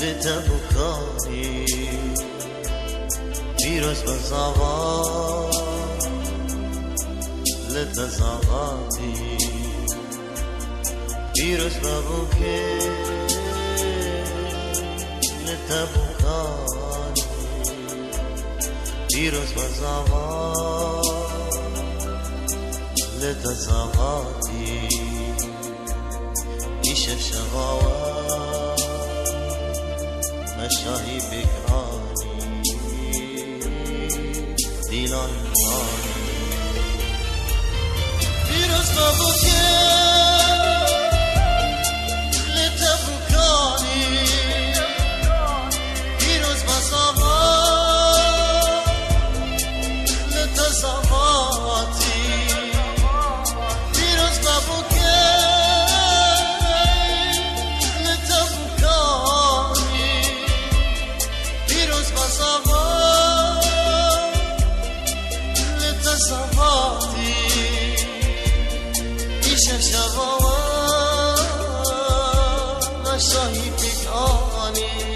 لتبكاني پیروز بزاوا لتزاغاتی پیروز ببوکه لتبکانی پیروز بزاوا لتزاغاتی ایش شغاوا مشاهی بکرانی دیلان مانی پیروز ببوکه لتبکانی پیروز بزاوا لتزاغاتی پیروز ببوکه لتبکانی پیروز بزاوا لتزاغاتی ایش شغاوا شاهی بکانی